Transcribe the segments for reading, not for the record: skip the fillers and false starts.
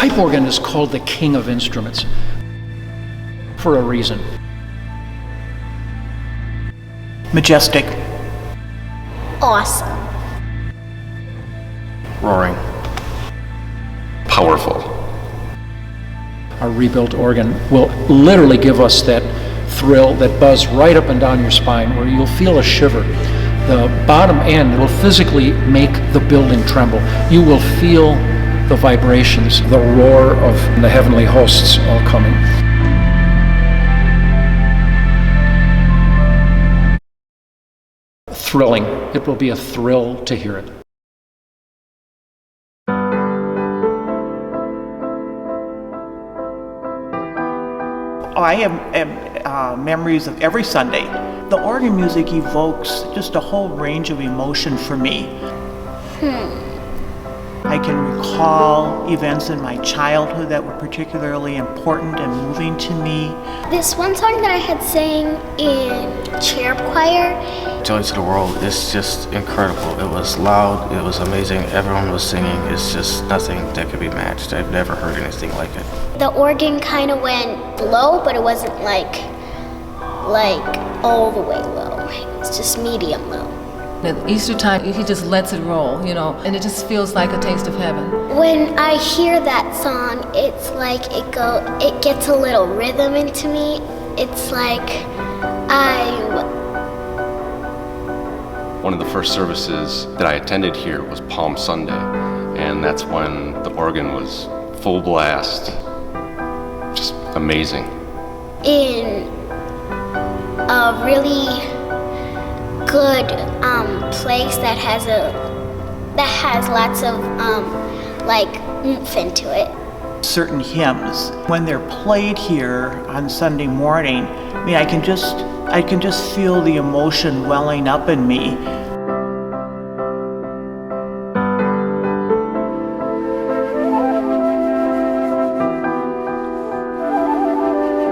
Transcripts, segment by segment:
pipe organ is called the king of instruments for a reason. Majestic. Awesome. Roaring. Powerful. Our rebuilt organ will literally give us that thrill, that buzz right up and down your spine where you'll feel a shiver. The bottom end will physically make the building tremble. You will feel the vibrations, the roar of the heavenly hosts all coming. Thrilling. It will be a thrill to hear it. I have memories of every Sunday. The organ music evokes just a whole range of emotion for me. I can recall events in my childhood that were particularly important and moving to me. This one song that I had sang in cherub choir. Joy to the World is just incredible. It was loud, it was amazing, everyone was singing. It's just nothing that could be matched. I've never heard anything like it. The organ kind of went low, but it wasn't like all the way low. It's just medium low. At Easter time, he just lets it roll, you know, and it just feels like a taste of heaven. When I hear that song, it's like it gets a little rhythm into me. It's like One of the first services that I attended here was Palm Sunday, and that's when the organ was full blast. Just amazing. In a really good place that has lots of oomph into it. Certain hymns, when they're played here on Sunday morning, I mean, I can just feel the emotion welling up in me.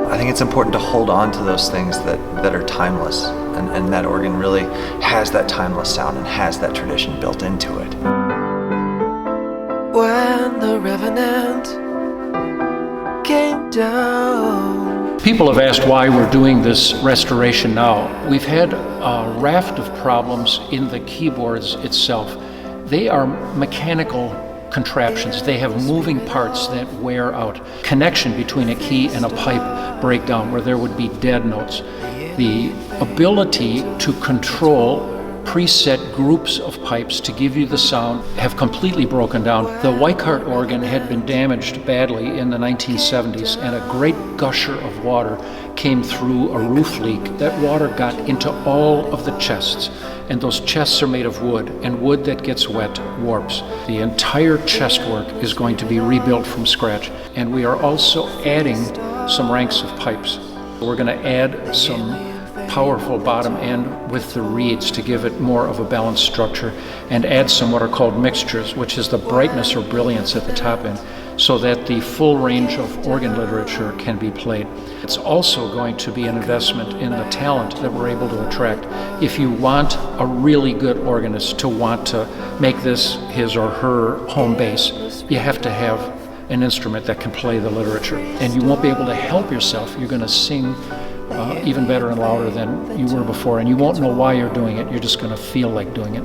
I think it's important to hold on to those things that are timeless, and that organ really has that timeless sound and has that tradition built into it. When the Revenant came down. People have asked why we're doing this restoration now. We've had a raft of problems in the keyboards itself. They are mechanical contraptions. They have moving parts that wear out. Connection between a key and a pipe breakdown where there would be dead notes. The ability to control preset groups of pipes to give you the sound have completely broken down. The Weikart organ had been damaged badly in the 1970s, and a great gusher of water came through a roof leak. That water got into all of the chests, and those chests are made of wood, and wood that gets wet warps. The entire chest work is going to be rebuilt from scratch, and we are also adding some ranks of pipes. We're going to add some powerful bottom end with the reeds to give it more of a balanced structure, and add some what are called mixtures, which is the brightness or brilliance at the top end, so that the full range of organ literature can be played. It's also going to be an investment in the talent that we're able to attract. If you want a really good organist to want to make this his or her home base, you have to have an instrument that can play the literature. And you won't be able to help yourself. You're going to sing even better and louder than you were before, and you won't know why you're doing it. You're just going to feel like doing it.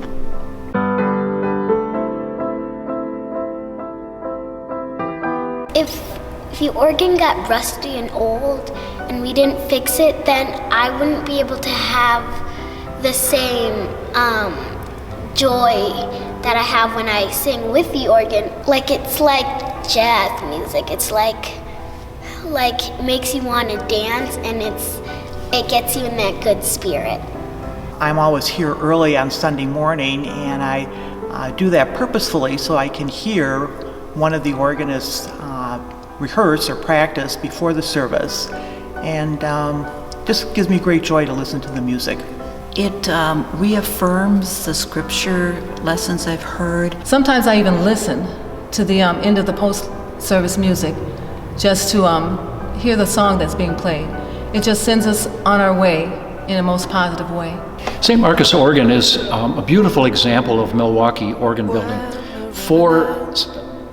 If the organ got rusty and old and we didn't fix it, then I wouldn't be able to have the same joy that I have when I sing with the organ. Like, it's like jazz music. It's like makes you want to dance, and it gets you in that good spirit. I'm always here early on Sunday morning, and I do that purposefully so I can hear one of the organists rehearse or practice before the service, and just gives me great joy to listen to the music. It reaffirms the scripture lessons I've heard. Sometimes I even listen to the end of the post-service music just to hear the song that's being played. It just sends us on our way in a most positive way. St. Marcus Organ is a beautiful example of Milwaukee organ building. 4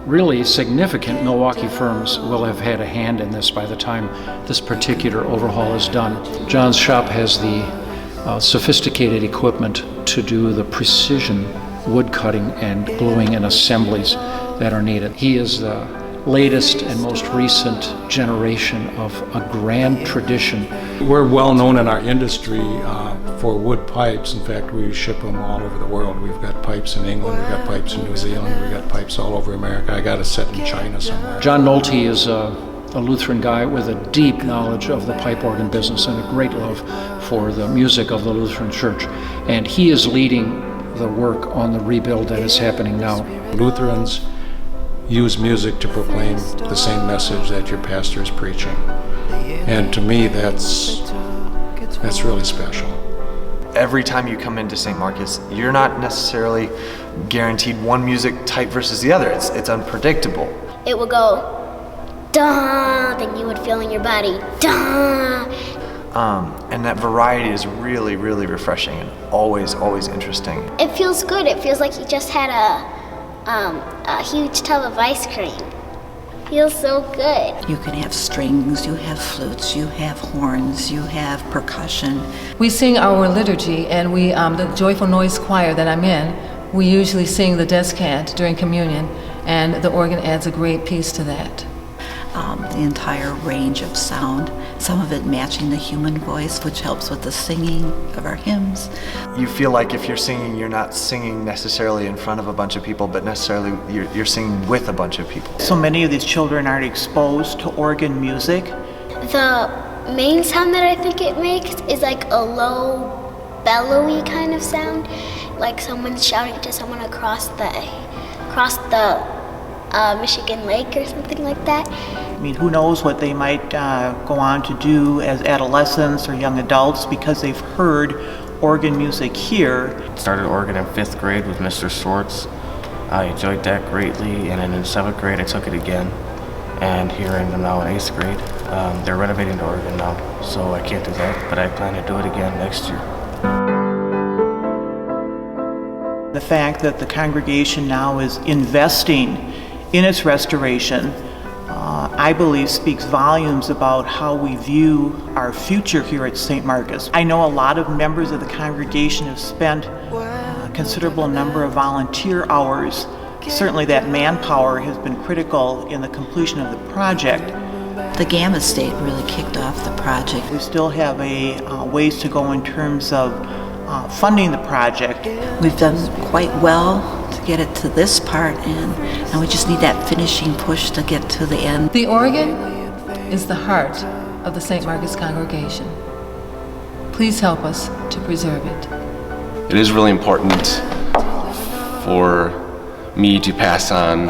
really significant Milwaukee firms will have had a hand in this by the time this particular overhaul is done. John's shop has the sophisticated equipment to do the precision wood cutting and gluing and assemblies that are needed. He is the latest and most recent generation of a grand tradition. We're well known in our industry for wood pipes. In fact, we ship them all over the world. We've got pipes in England, we've got pipes in New Zealand, we've got pipes all over America. I got a set in China somewhere. John Nolte is a Lutheran guy with a deep knowledge of the pipe organ business and a great love for the music of the Lutheran Church. And he is leading the work on the rebuild that is happening now. Lutherans use music to proclaim the same message that your pastor is preaching. And to me, that's really special. Every time you come into St. Marcus, you're not necessarily guaranteed one music type versus the other. It's unpredictable. It would go, duh, then you would feel in your body, duh. And that variety is really, really refreshing and always, always interesting. It feels good. It feels like you just had a huge tub of ice cream. Feels so good. You can have strings, you have flutes, you have horns, you have percussion. We sing our liturgy, and the Joyful Noise Choir that I'm in, we usually sing the descant during communion, and the organ adds a great piece to that. The entire range of sound, some of it matching the human voice, which helps with the singing of our hymns. You feel like if you're singing, you're not singing necessarily in front of a bunch of people, but necessarily you're singing with a bunch of people. So many of these children aren't exposed to organ music. The main sound that I think it makes is like a low, bellowy kind of sound, like someone's shouting to someone across the Michigan Lake or something like that. I mean, who knows what they might go on to do as adolescents or young adults because they've heard organ music here. Started organ in 5th grade with Mr. Swartz. I enjoyed that greatly, and then in 7th grade I took it again. And here I am now in 8th grade. They're renovating the organ now, so I can't do that, but I plan to do it again next year. The fact that the congregation now is investing in its restoration, I believe speaks volumes about how we view our future here at St. Marcus. I know a lot of members of the congregation have spent a considerable number of volunteer hours. Certainly that manpower has been critical in the completion of the project. The GAM estate really kicked off the project. We still have a ways to go in terms of funding the project. We've done quite well to get it to this part, and we just need that finishing push to get to the end. The organ is the heart of the St. Marcus congregation. Please help us to preserve it. It is really important for me to pass on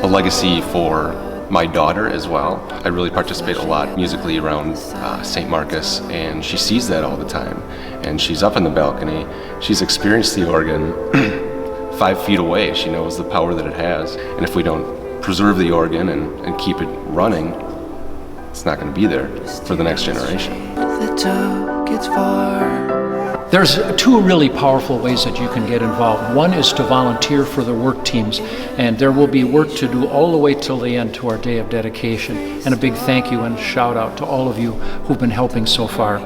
a legacy for my daughter as well. I really participate a lot musically around St. Marcus, and she sees that all the time. And she's up in the balcony. She's experienced the organ 5 feet away. She knows the power that it has. And if we don't preserve the organ and keep it running, it's not going to be there for the next generation. The tow gets far. There's 2 really powerful ways that you can get involved. One is to volunteer for the work teams, and there will be work to do all the way till the end to our day of dedication. And a big thank you and shout out to all of you who've been helping so far.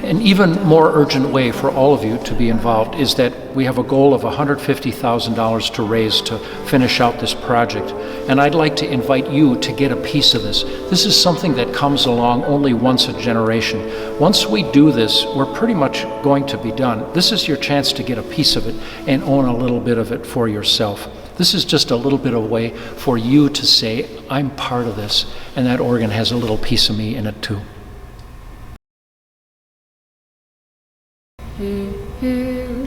An even more urgent way for all of you to be involved is that we have a goal of $150,000 to raise to finish out this project. And I'd like to invite you to get a piece of this. This is something that comes along only once a generation. Once we do this, we're pretty much going to be done. This is your chance to get a piece of it and own a little bit of it for yourself. This is just a little bit of a way for you to say, I'm part of this, and that organ has a little piece of me in it too. Mm-hmm.